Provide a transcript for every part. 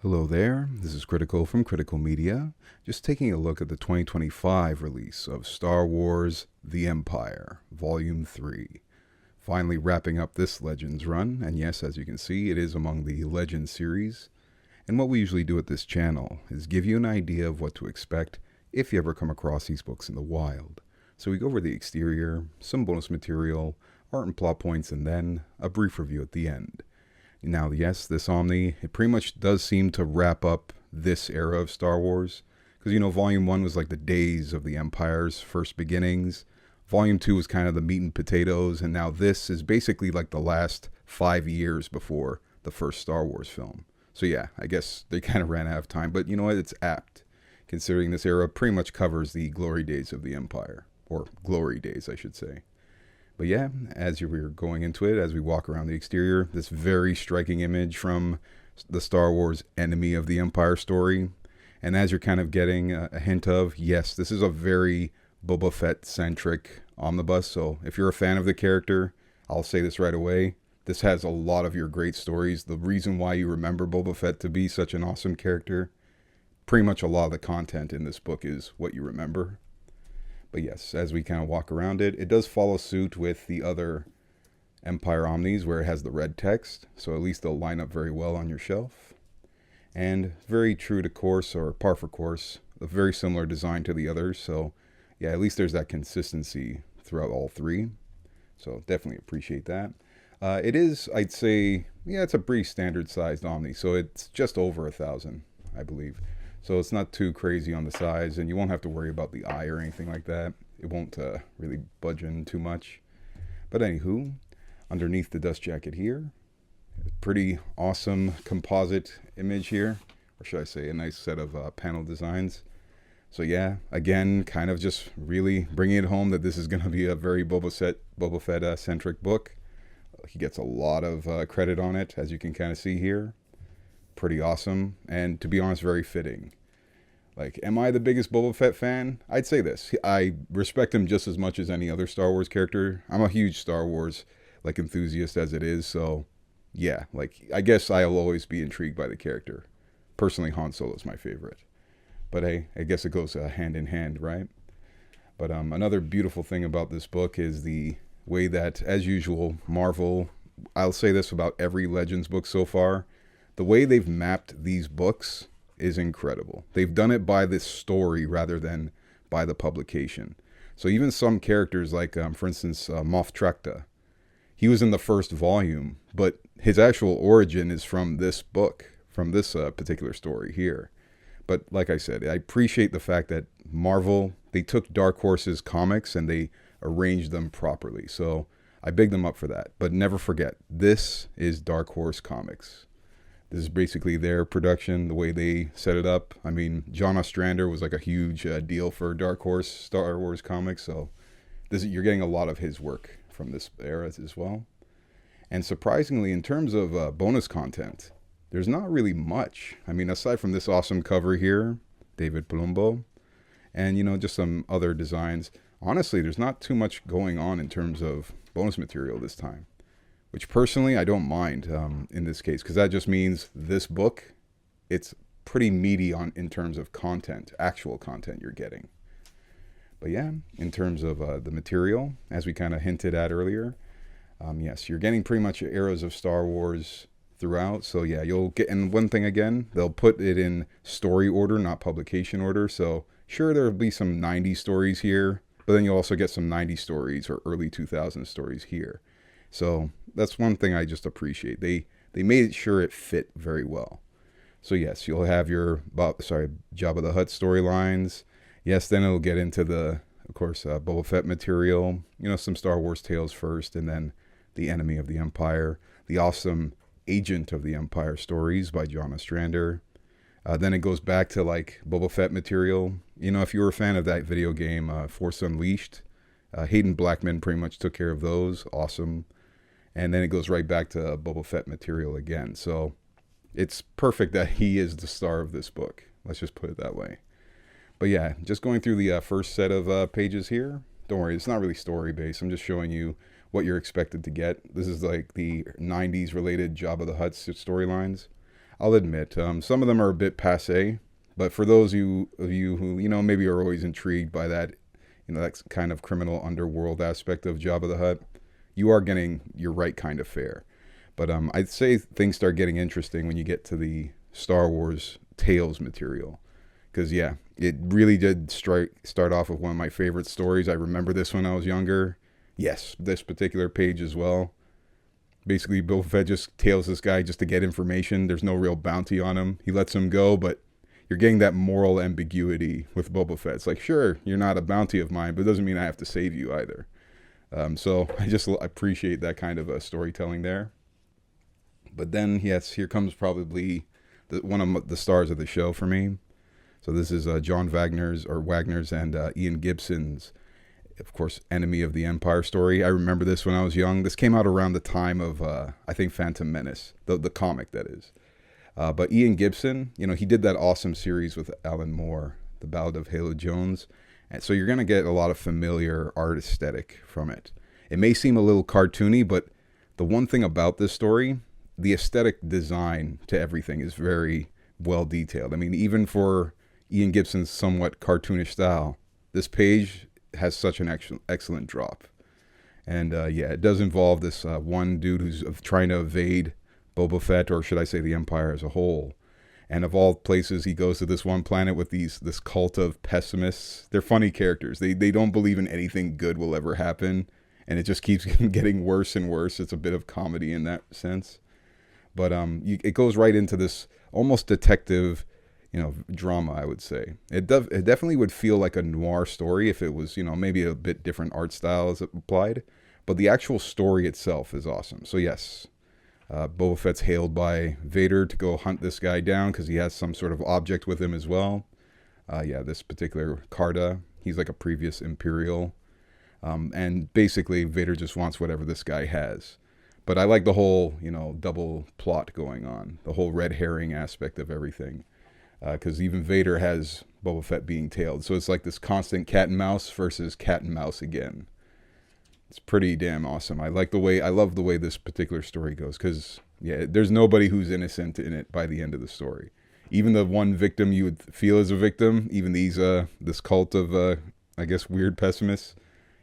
Hello there, this is Critical from Critical Media, just taking a look at the 2025 release of Star Wars The Empire, Volume 3. Finally wrapping up this Legends run, and yes, as you can see, it is among the Legends series. And what we usually do at this channel is give you an idea of what to expect if you ever come across these books in the wild. So we go over the exterior, some bonus material, art and plot points, and then a brief review at the end. Now, yes, this Omni, it pretty much does seem to wrap up this era of Star Wars. Because, Volume 1 was like the days of the Empire's first beginnings. Volume 2 was kind of the meat and potatoes. And now this is basically like the last 5 years before the first Star Wars film. So yeah, I guess they kind of ran out of time. But you know what? It's apt, considering this era pretty much covers the glory days of the Empire. Or glory days, I should say. But yeah, as you were going into it, as we walk around the exterior, this very striking image from the Star Wars Enemy of the Empire story. And as you're kind of getting a hint of, yes, this is a very Boba Fett-centric omnibus. So if you're a fan of the character, I'll say this right away. This has a lot of your great stories. The reason why you remember Boba Fett to be such an awesome character, pretty much a lot of the content in this book is what you remember. But yes, as we kind of walk around it, it does follow suit with the other Empire Omnis where it has the red text. So at least they'll line up very well on your shelf. And very true to course, or par for course, a very similar design to the others. So yeah, at least there's that consistency throughout all three. So definitely appreciate that. It is, I'd say, yeah, it's a pretty standard sized Omni. So it's just over 1,000, I believe. So it's not too crazy on the size, and you won't have to worry about the eye or anything like that. It won't really budge in too much. But anywho, underneath the dust jacket here, a pretty awesome composite image here. Or should I say a nice set of panel designs. So yeah, again, kind of just really bringing it home that this is going to be a very Boba Fett-centric book. He gets a lot of credit on it, as you can kind of see here. Pretty awesome, and to be honest, very fitting. Like, am I the biggest Boba Fett fan? I'd say this. I respect him just as much as any other Star Wars character. I'm a huge Star Wars enthusiast as it is, so yeah, I guess I'll always be intrigued by the character. Personally, Han Solo's my favorite. But hey, I guess it goes hand in hand, right? But another beautiful thing about this book is the way that, as usual, Marvel, I'll say this about every Legends book so far, the way they've mapped these books is incredible. They've done it by this story rather than by the publication. So even some characters like, for instance, Moff Trakta, he was in the first volume, but his actual origin is from this book, from this particular story here. But like I said, I appreciate the fact that Marvel, they took Dark Horse's comics and they arranged them properly. So I big them up for that. But never forget, this is Dark Horse Comics. This is basically their production, the way they set it up. I mean, John Ostrander was like a huge deal for Dark Horse Star Wars comics, so you're getting a lot of his work from this era as well. And surprisingly, in terms of bonus content, there's not really much. I mean, aside from this awesome cover here, David Palumbo, and just some other designs, honestly, there's not too much going on in terms of bonus material this time. Which personally I don't mind in this case, because that just means this book, it's pretty meaty in terms of content, actual content you're getting. But yeah, in terms of the material, as we kind of hinted at earlier, yes, you're getting pretty much eras of Star Wars throughout. So yeah, you'll get, and one thing again, they'll put it in story order, not publication order. So sure, there'll be some 90s stories here, but then you'll also get some 90s stories or early 2000s stories here. So that's one thing I just appreciate. They made sure it fit very well. So yes, you'll have your Jabba the Hutt storylines. Yes, then it'll get into of course, Boba Fett material. Some Star Wars tales first, and then the Enemy of the Empire, the awesome Agent of the Empire stories by John Ostrander. Then it goes back to Boba Fett material. If you were a fan of that video game, Force Unleashed, Haden Blackman pretty much took care of those. Awesome. And then it goes right back to Boba Fett material again. So it's perfect that he is the star of this book. Let's just put it that way. But yeah, just going through the first set of pages here. Don't worry, it's not really story based. I'm just showing you what you're expected to get. This is like the 90s related Jabba the Hutt storylines. I'll admit, some of them are a bit passe, but for those of you who, maybe are always intrigued by that, that kind of criminal underworld aspect of Jabba the Hutt, you are getting your right kind of fare. But I'd say things start getting interesting when you get to the Star Wars Tales material. Because, yeah, it really did start off with one of my favorite stories. I remember this when I was younger. Yes, this particular page as well. Basically, Boba Fett just tails this guy just to get information. There's no real bounty on him. He lets him go, but you're getting that moral ambiguity with Boba Fett. It's like, sure, you're not a bounty of mine, but it doesn't mean I have to save you either. So I just appreciate that kind of storytelling there. But then, yes, here comes probably one of the stars of the show for me. So this is John Wagner's and Ian Gibson's, of course, Enemy of the Empire story. I remember this when I was young. This came out around the time of, I think, Phantom Menace, the comic, that is. But Ian Gibson, he did that awesome series with Alan Moore, The Ballad of Halo Jones. And so you're going to get a lot of familiar art aesthetic from it. It may seem a little cartoony, but the one thing about this story, the aesthetic design to everything is very well detailed. I mean, even for Ian Gibson's somewhat cartoonish style, this page has such an excellent drop. And it does involve this one dude who's trying to evade Boba Fett, or should I say the Empire as a whole. And of all places, he goes to this one planet with this cult of pessimists. They're funny characters. They don't believe in anything good will ever happen. And it just keeps getting worse and worse. It's a bit of comedy in that sense. But it goes right into this almost detective, drama, I would say. It definitely would feel like a noir story if it was, maybe a bit different art style as it applied. But the actual story itself is awesome. So yes, Boba Fett's hailed by Vader to go hunt this guy down because he has some sort of object with him as well. This particular Carta, he's like a previous Imperial. And basically Vader just wants whatever this guy has. But I like the whole, double plot going on, the whole red herring aspect of everything. Because even Vader has Boba Fett being tailed. So it's like this constant cat and mouse versus cat and mouse again. It's pretty damn awesome. I love the way this particular story goes. Because, there's nobody who's innocent in it by the end of the story. Even the one victim you would feel is a victim, even this cult of, weird pessimists,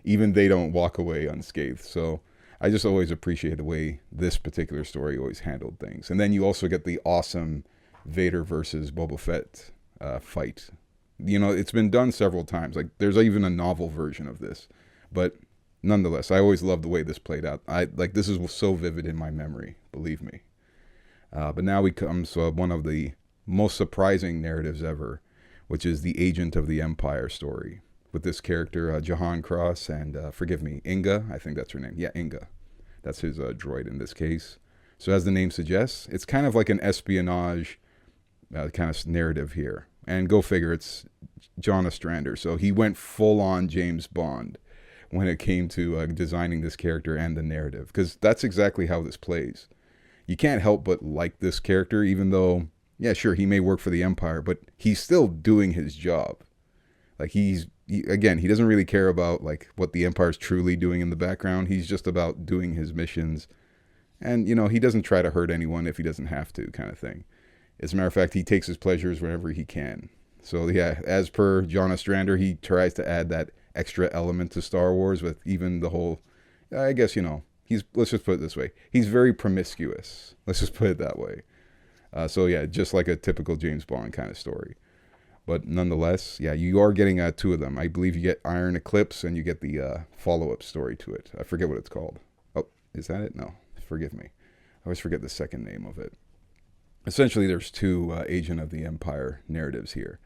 even they don't walk away unscathed. So I just always appreciate the way this particular story always handled things. And then you also get the awesome Vader versus Boba Fett fight. It's been done several times. Like, there's even a novel version of this. But nonetheless, I always love the way this played out. This is so vivid in my memory, believe me. But now we come to one of the most surprising narratives ever, which is the Agent of the Empire story. With this character, Jahan Cross, and forgive me, Inga. I think that's her name. Yeah, Inga. That's his droid in this case. So as the name suggests, it's kind of like an espionage kind of narrative here. And go figure, it's John Ostrander. So he went full on James Bond when it came to designing this character and the narrative. Because that's exactly how this plays. You can't help but like this character, even though, sure, he may work for the Empire, but he's still doing his job. Like, he doesn't really care about like what the Empire's truly doing in the background. He's just about doing his missions. And, he doesn't try to hurt anyone if he doesn't have to, kind of thing. As a matter of fact, he takes his pleasures whenever he can. So, as per John Ostrander, he tries to add that extra element to Star Wars with even the whole, let's just put it this way. He's very promiscuous. Let's just put it that way. Just like a typical James Bond kind of story. But nonetheless, you are getting two of them. I believe you get Iron Eclipse and you get the follow-up story to it. I forget what it's called. Oh, is that it? No, forgive me. I always forget the second name of it. Essentially, there's two Agent of the Empire narratives here.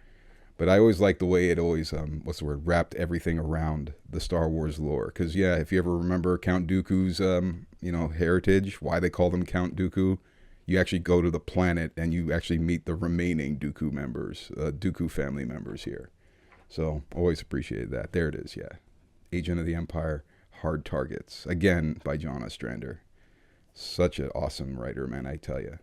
But I always like the way it always, wrapped everything around the Star Wars lore. Because, if you ever remember Count Dooku's, heritage, why they call them Count Dooku, you actually go to the planet and you actually meet the remaining Dooku members, Dooku family members here. So, always appreciated that. There it is, Agent of the Empire, Hard Targets. Again, by John Ostrander. Such an awesome writer, man, I tell you.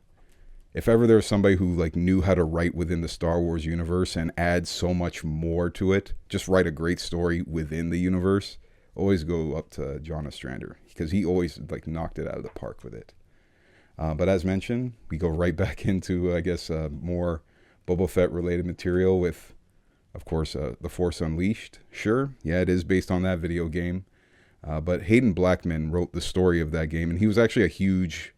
If ever there was somebody who knew how to write within the Star Wars universe and add so much more to it, just write a great story within the universe, always go up to John Ostrander because he always knocked it out of the park with it. But as mentioned, we go right back into, I guess, more Boba Fett related material with, of course, The Force Unleashed. Sure, yeah, it is based on that video game. But Haden Blackman wrote the story of that game, and he was actually a huge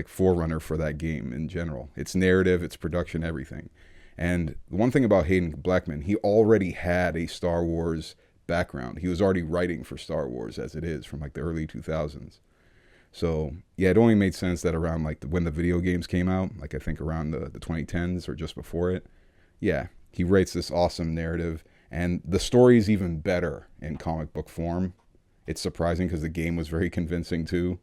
forerunner for that game in general. Its narrative, its production, everything. And the one thing about Haden Blackman, he already had a Star Wars background. He was already writing for Star Wars as it is from the early 2000s. So yeah, it only made sense that around when the video games came out, I think around the 2010s or just before it. Yeah, he writes this awesome narrative, and the story is even better in comic book form. It's surprising because the game was very convincing too.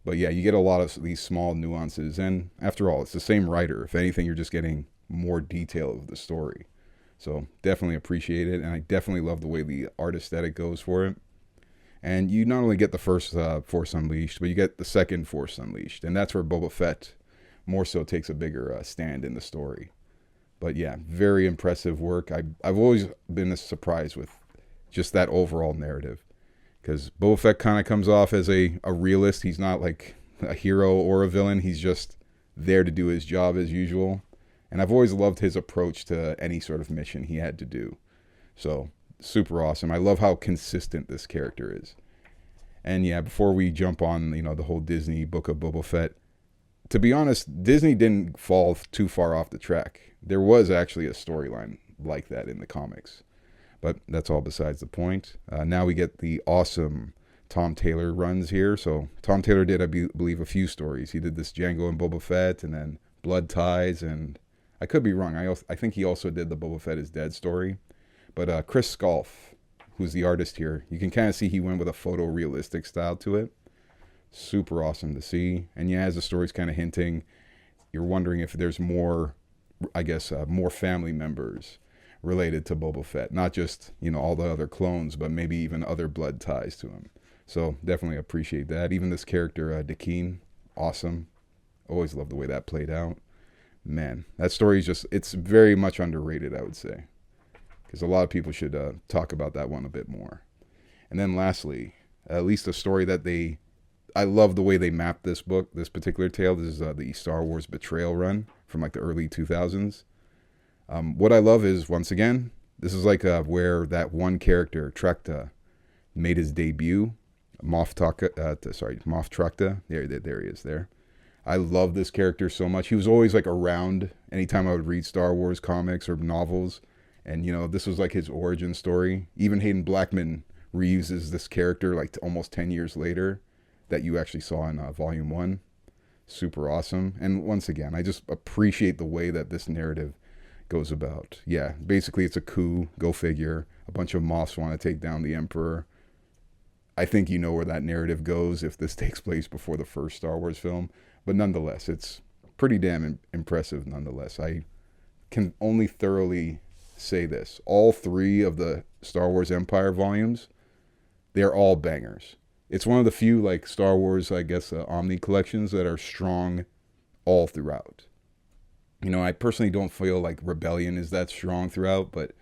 But yeah, you get a lot of these small nuances, and after all, it's the same writer. If anything, you're just getting more detail of the story. So definitely appreciate it, and I definitely love the way the art aesthetic goes for it. And you not only get the first Force Unleashed, but you get the second Force Unleashed, and that's where Boba Fett more so takes a bigger stand in the story. But yeah, very impressive work. I've always been surprised with just that overall narrative. Because Boba Fett kind of comes off as a realist. He's not a hero or a villain. He's just there to do his job as usual. And I've always loved his approach to any sort of mission he had to do. So, super awesome. I love how consistent this character is. And yeah, before we jump on, the whole Disney Book of Boba Fett, to be honest, Disney didn't fall too far off the track. There was actually a storyline like that in the comics. But that's all besides the point. Now we get the awesome Tom Taylor runs here. So Tom Taylor did, I believe, a few stories. He did this Django and Boba Fett, and then Blood Ties, and I could be wrong. I think he also did the Boba Fett is Dead story. But Chris Scalf, who's the artist here, you can kind of see he went with a photorealistic style to it. Super awesome to see. And yeah, as the story's kind of hinting, you're wondering if there's more, I guess, more family members related to Boba Fett, not just all the other clones, but maybe even other blood ties to him. So definitely appreciate that. Even this character Dakeen, awesome. Always love the way that played out. Man, that story is it's very much underrated, I would say, because a lot of people should talk about that one a bit more. And then lastly, at least a story that I love the way they mapped this book, this particular tale. This is the Star Wars Betrayal run from the early 2000s. What I love is, once again, this is where that one character, Trakta, made his debut. Moff Trakta. There he is there. I love this character so much. He was always around anytime I would read Star Wars comics or novels. And, this was his origin story. Even Haden Blackman reuses this character almost 10 years later that you actually saw in Volume 1. Super awesome. And once again, I just appreciate the way that this narrative goes about. Yeah, basically it's a coup, go figure. A bunch of Moffs want to take down the Emperor. I think you know where that narrative goes if this takes place before the first Star Wars film. But nonetheless, it's pretty damn impressive nonetheless. I can only thoroughly say this. All three of the Star Wars Empire volumes, they're all bangers. It's one of the few Star Wars, I guess, Omni collections that are strong all throughout. I personally don't feel like Rebellion is that strong throughout, but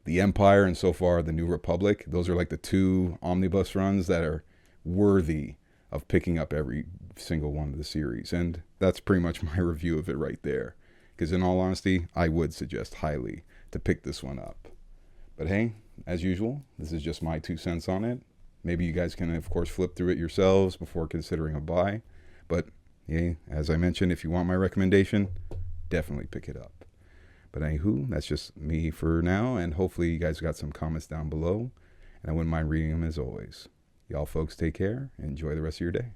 the Empire and so far the New Republic, those are the two omnibus runs that are worthy of picking up every single one of the series. And that's pretty much my review of it right there. Because in all honesty, I would suggest highly to pick this one up. But hey, as usual, this is just my 2 cents on it. Maybe you guys can, of course, flip through it yourselves before considering a buy. But yeah, as I mentioned, if you want my recommendation, definitely pick it up. But anywho, that's just me for now, and hopefully you guys got some comments down below, and I wouldn't mind reading them as always. Y'all folks take care, and enjoy the rest of your day.